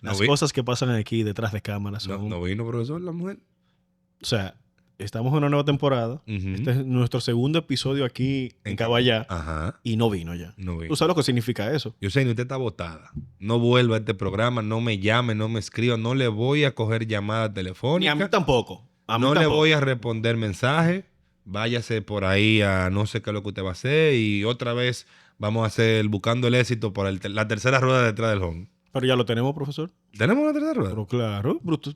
Las cosas que pasan aquí detrás de cámaras son... No vino, profesor, la mujer. O sea, estamos en una nueva temporada. Este es nuestro segundo episodio aquí en Caballá. Ajá. Y no vino ya. No vino. ¿Tú sabes lo que significa eso? Yo sé, usted está botada. No vuelva a este programa, no me llame, no me escriba, no le voy a coger llamadas telefónicas. Ni a mí tampoco. Le voy a responder mensajes. Váyase por ahí a no sé qué es lo que usted va a hacer y otra vez vamos a hacer buscando el éxito por la tercera rueda de Detrás del Home. Pero ya lo tenemos, profesor. ¿Tenemos la tercera rueda? Pero claro, bruto.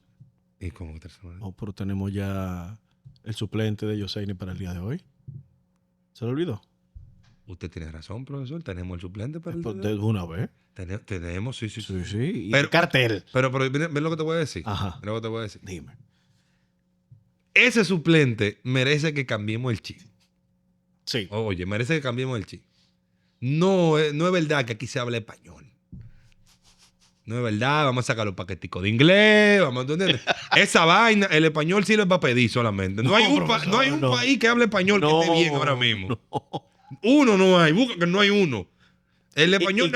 ¿Y cómo tercera rueda? No, pero tenemos ya el suplente de Yoseini para el día de hoy. ¿Se lo olvidó? Usted tiene razón, profesor. Tenemos el suplente para el día de una vez. Tenemos, sí. Sí. Pero, cartel. Pero ven lo que te voy a decir. Ajá. Ven lo que te voy a decir. Dime. Ese suplente merece que cambiemos el chip. Sí. Oye, merece que cambiemos el chip. No es verdad que aquí se habla español. No es verdad, vamos a sacar los paqueticos de inglés, vamos a entender. Esa vaina, el español sirve para pedir solamente. No hay un país que hable español que esté bien ahora mismo. No. Uno no hay, busca que no hay uno. El español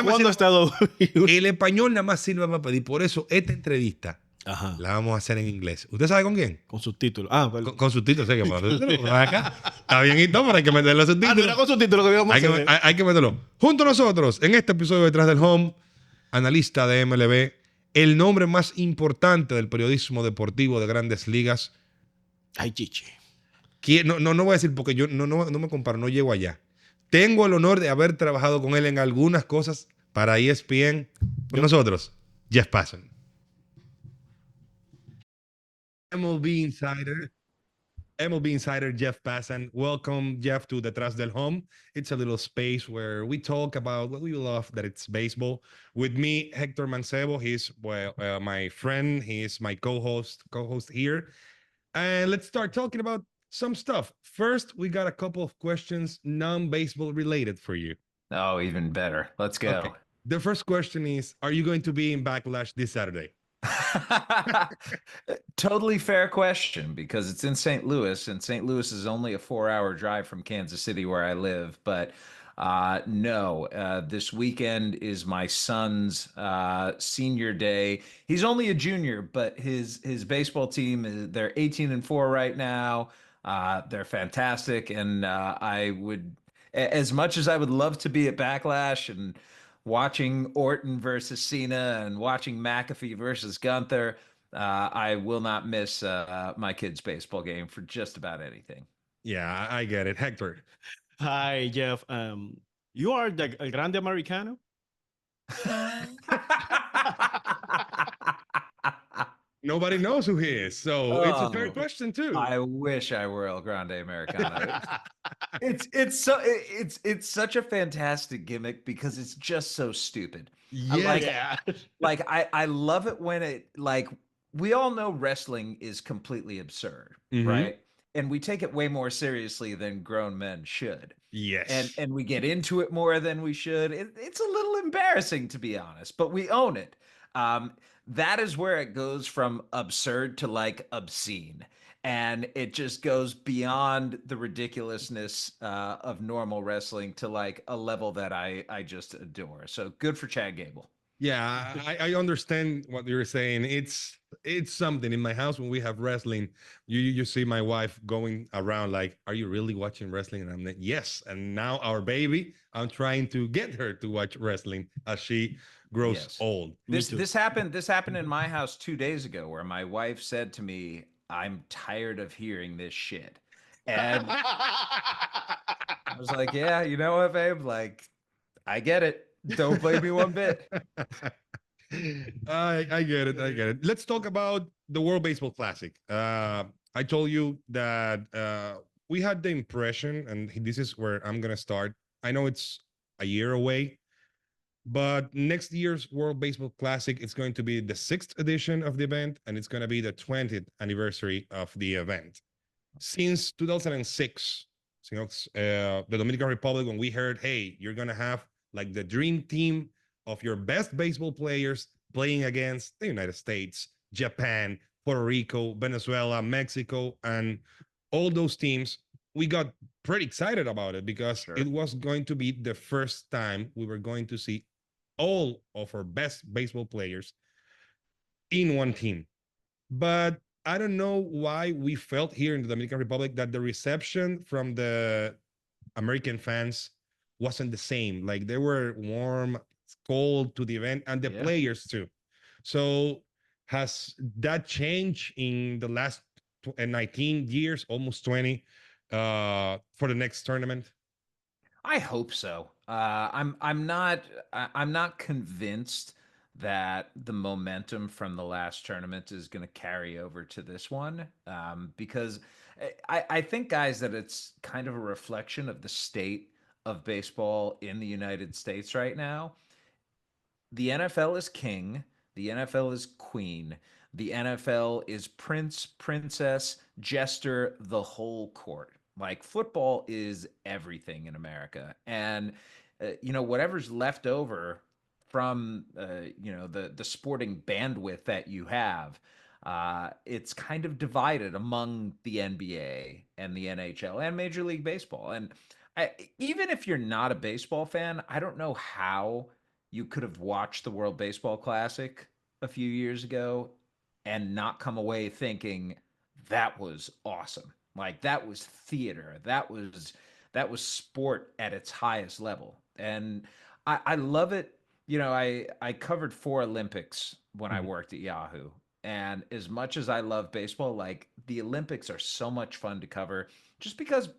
el español nada más sirve para pedir. Por eso, esta entrevista la vamos a hacer en inglés. ¿Usted sabe con quién? Con subtítulos. Con subtítulos, sé que acá. Está bien y todo, pero hay que meterle los subtítulos. No era con subtítulos que íbamos a hacer. Hay que meterlo. Junto a nosotros, en este episodio de Detrás del Home, analista de MLB, el nombre más importante del periodismo deportivo de Grandes Ligas. Ay, chichi. No voy a decir porque yo no me comparo, no llego allá. Tengo el honor de haber trabajado con él en algunas cosas para ESPN. Con nosotros, Jeff Passan. MLB Insider Jeff Passan. Welcome, Jeff, to Detrás del Home. It's a little space where we talk about what we love, that it's baseball. With me, Héctor Mancebo. He's my friend. He is my co-host here. And let's start talking about some stuff. First, we got a couple of questions, non-baseball related for you. Oh, even better. Let's go. Okay. The first question is, are you going to be in Backlash this Saturday? Totally fair question because it's in St. Louis, and St. Louis is only a 4-hour drive from Kansas City where I live. But no, this weekend is my son's senior day. He's only a junior, but his baseball team, they're 18-4 right now. They're fantastic, and I would, as much as I would love to be at Backlash and watching Orton versus Cena and watching McAfee versus Gunther, I will not miss my kid's baseball game for just about anything. Yeah, I get it. Héctor. Hi, Jeff. You are the El Grande Americano? Nobody knows who he is, so it's a fair question too. I wish I were El Grande Americano. It's such a fantastic gimmick because it's just so stupid. Yeah. I love it when it, like, we all know wrestling is completely absurd, right? And we take it way more seriously than grown men should. Yes. And we get into it more than we should. It's a little embarrassing, to be honest, but we own it. That is where it goes from absurd to like obscene. And it just goes beyond the ridiculousness of normal wrestling to like a level that I just adore. So good for Chad Gable. Yeah, I understand what you're saying. It's something. In my house when we have wrestling, you see my wife going around like, "Are you really watching wrestling?" And I'm like, "Yes." And now our baby, I'm trying to get her to watch wrestling as she grows old. This happened in my house 2 days ago, where my wife said to me, "I'm tired of hearing this shit," and I was like, "Yeah, you know what, babe? Like, I get it. Don't blame me one bit." I get it. Let's talk about the World Baseball Classic. I told you that we had the impression, and this is where I'm gonna start. I know it's a year away, but next year's World Baseball Classic is going to be the 6th edition of the event, and it's going to be the 20th anniversary of the event. Since 2006, since the Dominican Republic, when we heard, hey, you're going to have like the dream team of your best baseball players playing against the United States, Japan, Puerto Rico, Venezuela, Mexico, and all those teams, we got pretty excited about it because it was going to be the first time we were going to see all of our best baseball players in one team. But I don't know why we felt here in the Dominican Republic that the reception from the American fans wasn't the same. Like they were warm, cold to the event, and the players too. So has that changed in the last 19 years, almost 20, for the next tournament? I hope so. I'm not convinced that the momentum from the last tournament is going to carry over to this one, because I think, guys, that it's kind of a reflection of the state of baseball in the United States right now. The NFL is king, the NFL is queen, the NFL is prince, princess, jester, the whole court. Like football is everything in America. And whatever's left over from the sporting bandwidth that you have, it's kind of divided among the NBA and the NHL and Major League Baseball. And even if you're not a baseball fan, I don't know how you could have watched the World Baseball Classic a few years ago and not come away thinking that was awesome. Like that was theater. That was sport at its highest level. And I love it. I covered 4 Olympics when I worked at Yahoo. And as much as I love baseball, like the Olympics are so much fun to cover just because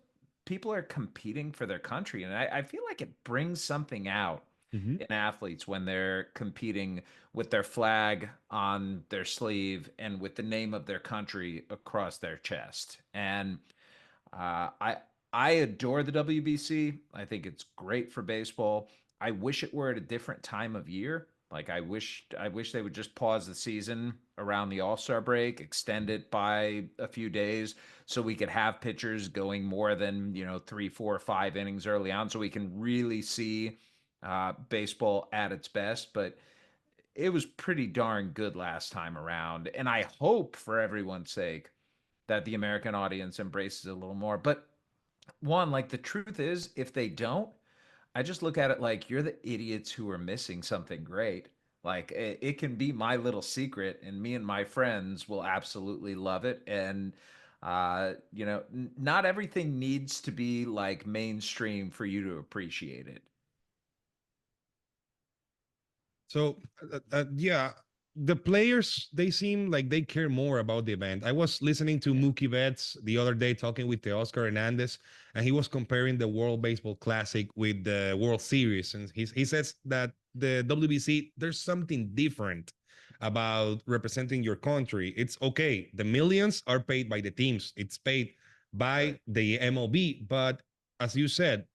people are competing for their country. And I feel like it brings something out in athletes when they're competing with their flag on their sleeve and with the name of their country across their chest. And I adore the WBC. I think it's great for baseball. I wish it were at a different time of year. Like I wish they would just pause the season around the All-Star break, extend it by a few days so we could have pitchers going more than, 3, 4, 5 innings early on so we can really see baseball at its best. But it was pretty darn good last time around. And I hope for everyone's sake that the American audience embraces it a little more. But Juan, like the truth is, if they don't, I just look at it like you're the idiots who are missing something great. Like it can be my little secret, and me and my friends will absolutely love it. And not everything needs to be like mainstream for you to appreciate it. So yeah, the players, they seem like they care more about the event. I was listening to Mookie Betts the other day talking with the Oscar Hernandez, and he was comparing the World Baseball Classic with the World Series, and he says that the WBC, there's something different about representing your country. It's okay, the millions are paid by the teams, it's paid by the MLB, but as you said,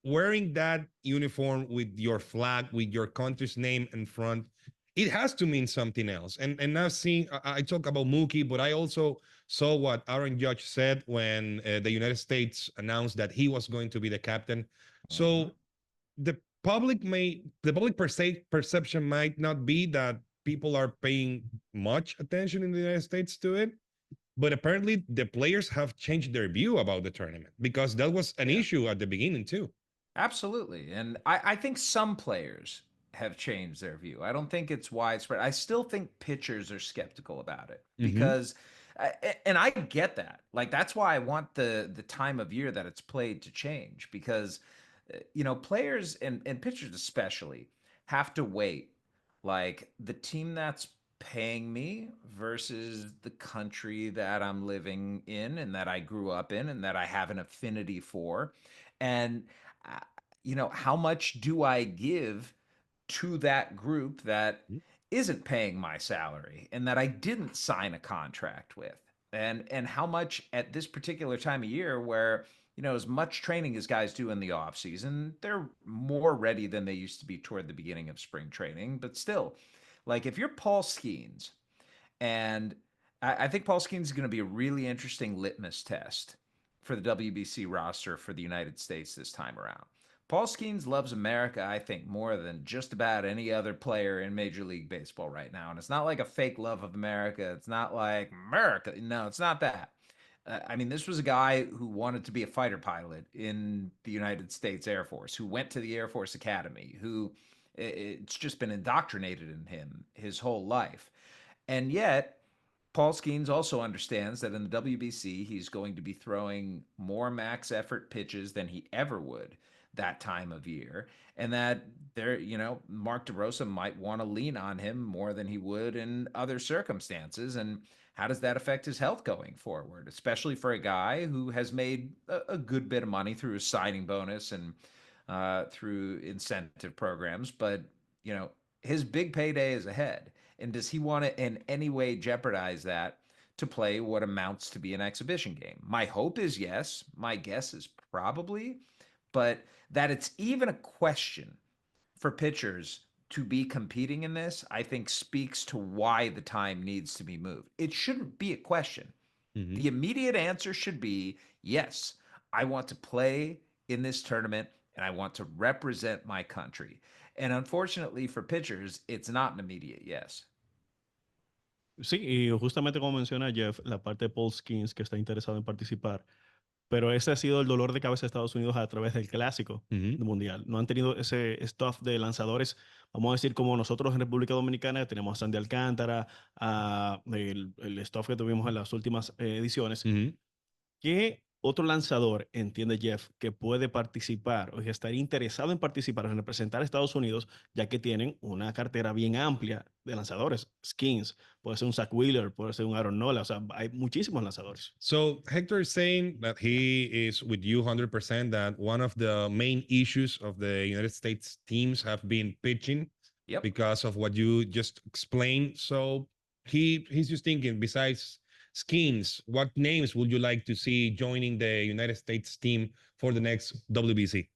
wearing that uniform with your flag, with your country's name in front, it has to mean something else. And I've seen, I talk about Mookie, but I also saw what Aaron Judge said when the United States announced that he was going to be the captain. So the public perception might not be that people are paying much attention in the United States to it, but apparently the players have changed their view about the tournament because that was an issue at the beginning too. Absolutely. And I think some players have changed their view. I don't think it's widespread. I still think pitchers are skeptical about it because, and I get that. Like, that's why I want the time of year that it's played to change because, players and pitchers especially have to wait. Like, the team that's paying me versus the country that I'm living in and that I grew up in and that I have an affinity for. And uh, how much do I give to that group that isn't paying my salary and that I didn't sign a contract with? And how much at this particular time of year where, as much training as guys do in the off season, they're more ready than they used to be toward the beginning of spring training. But still, like if you're Paul Skeens, and I think Paul Skeens is going to be a really interesting litmus test for the WBC roster for the United States this time around. Paul Skeens loves America, I think, more than just about any other player in Major League Baseball right now. And it's not like a fake love of America. It's not like America. No, it's not that. I mean, this was a guy who wanted to be a fighter pilot in the United States Air Force, who went to the Air Force Academy, who it's just been indoctrinated in him his whole life. And yet, Paul Skeens also understands that in the WBC, he's going to be throwing more max effort pitches than he ever would that time of year. And that there, Mark DeRosa might want to lean on him more than he would in other circumstances. And how does that affect his health going forward, especially for a guy who has made a good bit of money through his signing bonus and through incentive programs? But, his big payday is ahead. And does he want to in any way jeopardize that to play what amounts to be an exhibition game? My hope is yes. My guess is probably. But that it's even a question for pitchers to be competing in this, I think speaks to why the time needs to be moved. It shouldn't be a question. Mhm. The immediate answer should be, yes, I want to play in this tournament and I want to represent my country. And unfortunately for pitchers, it's not an immediate yes. Sí, y justamente como menciona Jeff, la parte de Paul Skeens que está interesado en participar, pero ese ha sido el dolor de cabeza de Estados Unidos a través del Clásico Mundial. No han tenido ese stuff de lanzadores, vamos a decir, como nosotros en República Dominicana tenemos a Sandy Alcántara, el stuff que tuvimos en las últimas ediciones. ¿Qué otro lanzador entiende Jeff que puede participar o que estaría interesado en participar en representar a Estados Unidos, ya que tienen una cartera bien amplia de lanzadores? Skins, puede ser un Zach Wheeler, puede ser un Aaron Nola, o sea, hay muchísimos lanzadores. So Hector is saying that he is with you 100%, that one of the main issues of the United States teams have been pitching. Yep. Because of what you just explained. So he's just thinking, besides Skins, what names would you like to see joining the United States team for the next WBC?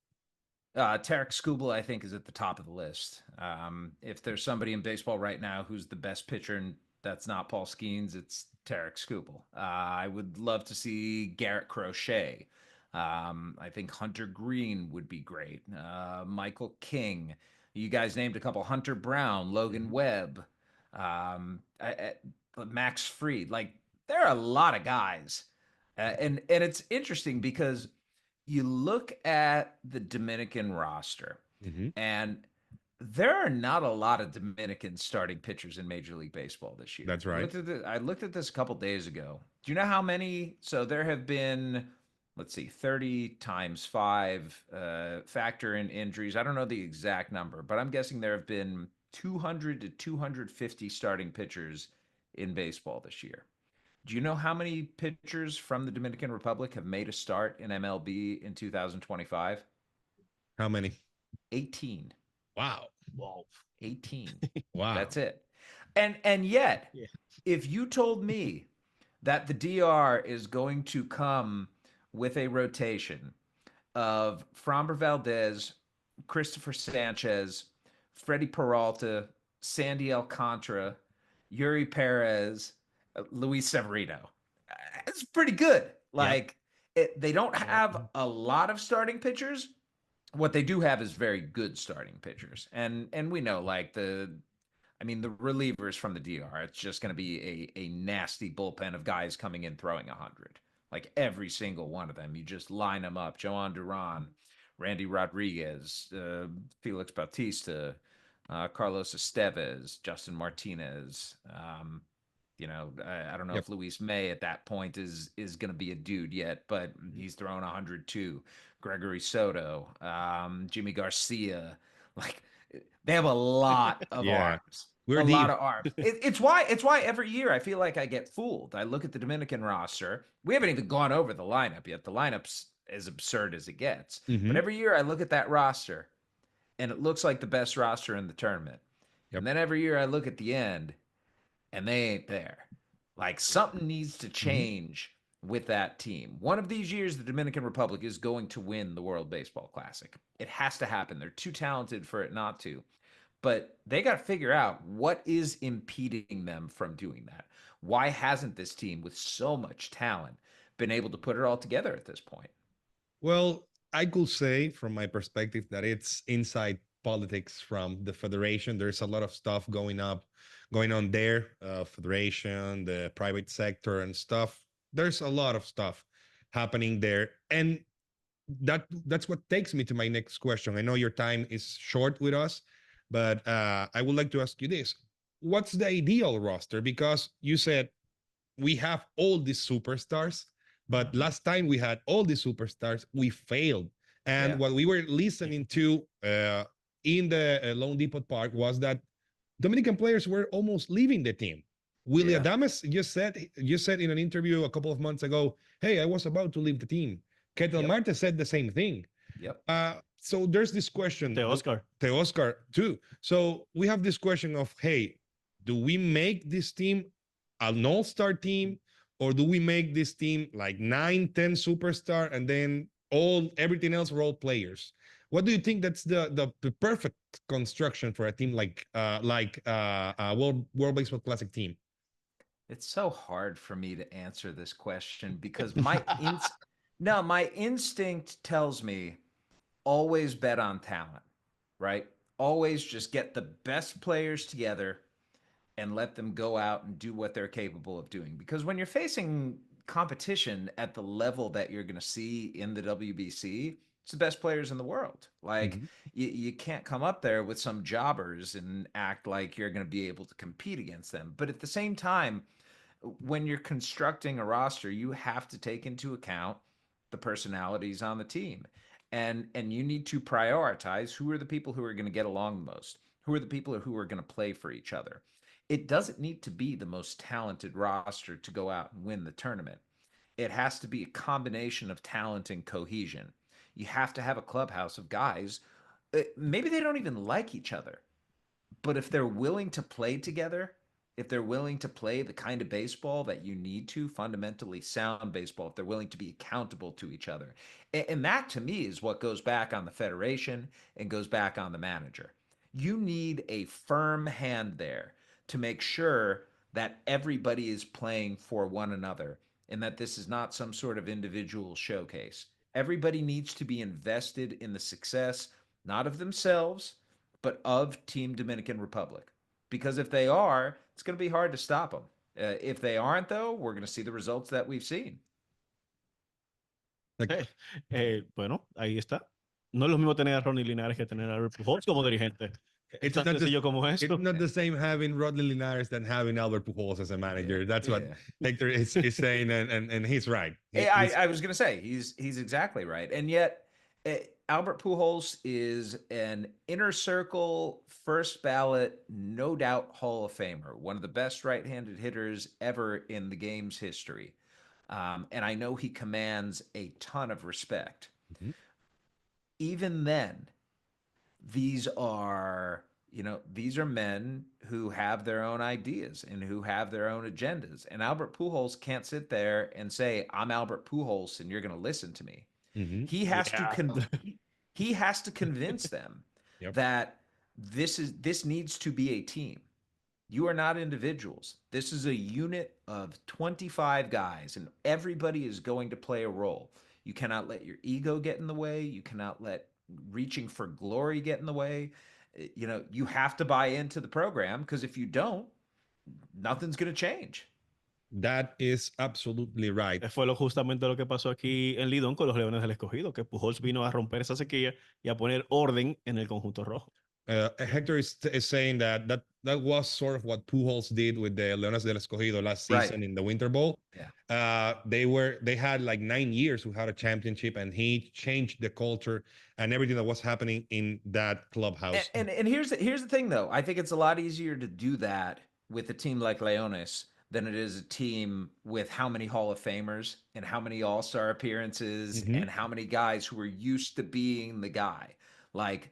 Tarek Skubal, I think, is at the top of the list. If there's somebody in baseball right now who's the best pitcher and that's not Paul Skeens, it's Tarek Skubal. I would love to see Garrett Crochet. I think Hunter Green would be great. Michael King. You guys named a couple. Hunter Brown, Logan Webb, Max Fried. Like, there are a lot of guys. And it's interesting because you look at the Dominican roster, and there are not a lot of Dominican starting pitchers in Major League Baseball this year. That's right. I looked at this a couple days ago. Do you know how many? So there have been, let's see, 30 times 5, factor in injuries. I don't know the exact number, but I'm guessing there have been 200 to 250 starting pitchers in baseball this year. Do you know how many pitchers from the Dominican Republic have made a start in MLB in 2025? How many? 18. Wow. 18. Wow. That's it. And yet, if you told me that the DR is going to come with a rotation of Framber Valdez, Christopher Sanchez, Freddie Peralta, Sandy Alcantara, Yuri Perez, Luis Severino, it's pretty good. Like, they don't have a lot of starting pitchers. What they do have is very good starting pitchers. And we know, like, the relievers from the DR, it's just going to be a nasty bullpen of guys coming in throwing 100. Like, every single one of them. You just line them up. Joan Duran, Randy Rodriguez, Felix Bautista, Carlos Estevez, Justin Martinez. I don't know if Luis May at that point is going to be a dude yet, but he's thrown 102. Gregory Soto, Jimmy Garcia. Like, they have a lot of arms. Lot of arms. It's why every year I feel like I get fooled. I look at the Dominican roster. We haven't even gone over the lineup yet. The lineup's as absurd as it gets. But every year I look at that roster, and it looks like the best roster in the tournament. And then every year I look at the end, and they ain't there. Like, something needs to change with that team. One of these years, the Dominican Republic is going to win the World Baseball Classic. It has to happen. They're too talented for it not to. But they got to figure out what is impeding them from doing that. Why hasn't this team with so much talent been able to put it all together at this point? Well, I could say from my perspective that it's inside politics from the federation. There's a lot of stuff going on there, federation, the private sector and stuff. There's a lot of stuff happening there. And that's what takes me to my next question. I know your time is short with us, but I would like to ask you this. what's the ideal roster? Because you said we have all these superstars, but last time we had all these superstars, we failed. And what we were listening to in the Lone Depot Park was that Dominican players were almost leaving the team. Willie Adames just said in an interview a couple of months ago, "Hey, I was about to leave the team." Ketel Marte said the same thing. So there's this question. Teoscar too. So we have this question of, hey, do we make this team an all-star team, or do we make this team like 9, 10 superstar and then everything else role players? What do you think that's the perfect construction for a team like World Baseball Classic team? It's so hard for me to answer this question because my instinct tells me always bet on talent, right? Always just get the best players together and let them go out and do what they're capable of doing. Because when you're facing competition at the level that you're going to see in the WBC, it's the best players in the world. Like you can't come up there with some jobbers and act like you're going to be able to compete against them. But at the same time, when you're constructing a roster, you have to take into account the personalities on the team. And you need to prioritize who are the people who are going to get along the most, who are the people who are going to play for each other. It doesn't need to be the most talented roster to go out and win the tournament. It has to be a combination of talent and cohesion. You have to have a clubhouse of guys. Maybe they don't even like each other, but if they're willing to play together, if they're willing to play the kind of baseball that you need to, fundamentally sound baseball, if they're willing to be accountable to each other. And that to me is what goes back on the federation and goes back on the manager. You need a firm hand there to make sure that everybody is playing for one another and that this is not some sort of individual showcase. Everybody needs to be invested in the success, not of themselves, but of Team Dominican Republic. Because if they are, it's going to be hard to stop them. If they aren't, though, we're going to see the results that we've seen. Bueno, ahí está. No es lo mismo tener a Ronnie Linares que tener a Albert Pujols como dirigente. It's not the same having Rodney Linares than having Albert Pujols as a manager. That's what Héctor is saying, and he's right. I was going to say, he's exactly right. And yet, Albert Pujols is an inner circle, first ballot, no doubt Hall of Famer, one of the best right-handed hitters ever in the game's history. And I know he commands a ton of respect. Even then, these are men who have their own ideas and who have their own agendas. And Albert Pujols can't sit there and say, "I'm Albert Pujols and you're going to listen to me." He has to convince them that this needs to be a team. You are not individuals. This is a unit of 25 guys, and everybody is going to play a role. You cannot let your ego get in the way. You cannot let reaching for glory get in the way. You have to buy into the program, because if you don't, nothing's going to change. That is absolutely right. Fue justamente lo que pasó aquí en Lidón con los Leones del Escogido, que Pujols vino a romper esa sequía y a poner orden en el conjunto rojo. Héctor is saying that was sort of what Pujols did with the Leones del Escogido last season in the Winter Bowl. They had like 9 years without a championship, and he changed the culture and everything that was happening in that clubhouse. And here's the thing, though. I think it's a lot easier to do that with a team like Leones than it is a team with how many Hall of Famers and how many All-Star appearances and how many guys who are used to being the guy. Like,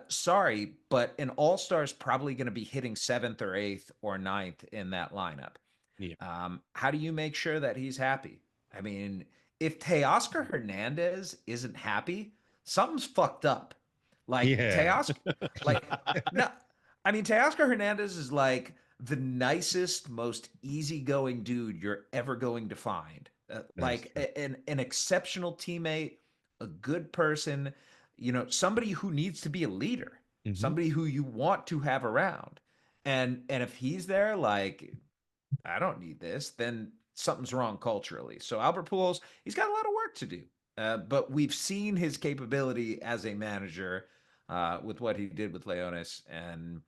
sorry, but an All-Star is probably going to be hitting 7th or 8th or 9th in that lineup. How do you make sure that he's happy? I mean, if Teoscar Hernandez isn't happy, something's fucked up. Like Teoscar, Teoscar Hernandez is like the nicest, most easygoing dude you're ever going to find. Like an exceptional teammate, a good person, somebody who needs to be a leader, somebody who you want to have around. And if he's there, like, I don't need this, then something's wrong culturally. So Albert Pujols, he's got a lot of work to do. But we've seen his capability as a manager with what he did with Leones. And,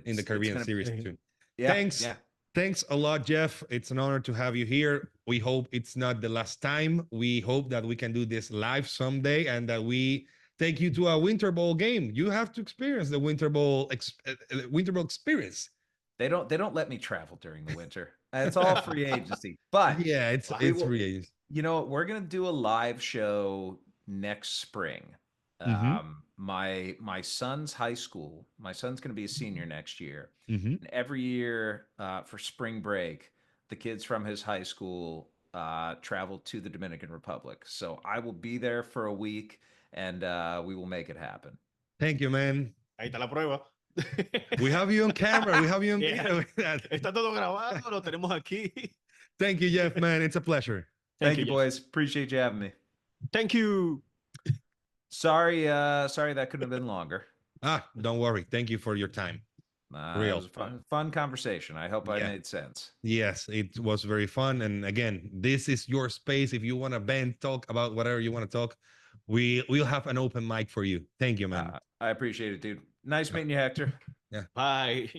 in the Caribbean series too. Yeah, Thanks. Yeah. Thanks a lot, Jeff. It's an honor to have you here. We hope it's not the last time. We hope that we can do this live someday and that we take you to a Winter Bowl game. You have to experience the Winter Bowl experience. They don't let me travel during the winter. It's all free agency. But yeah, it's free agency. You know, we're gonna do a live show next spring. My son's high school. My son's gonna be a senior next year. And every year for spring break, the kids from his high school travel to the Dominican Republic. So I will be there for a week, and we will make it happen. Thank you, man. Ahí está la prueba. We have you on camera. We have you on camera. Está todo grabado, lo tenemos aquí. Thank you, Jeff, man. It's a pleasure. Thank you, boys. Appreciate you having me. Thank you. Sorry that couldn't have been longer. Don't worry. Thank you for your time. It was a fun conversation. I hope I made sense. Yes, it was very fun. And again, this is your space. If you want to vent, talk about whatever you want to talk, we'll have an open mic for you. Thank you, man. I appreciate it, dude. Nice meeting you, Hector. Yeah. Bye.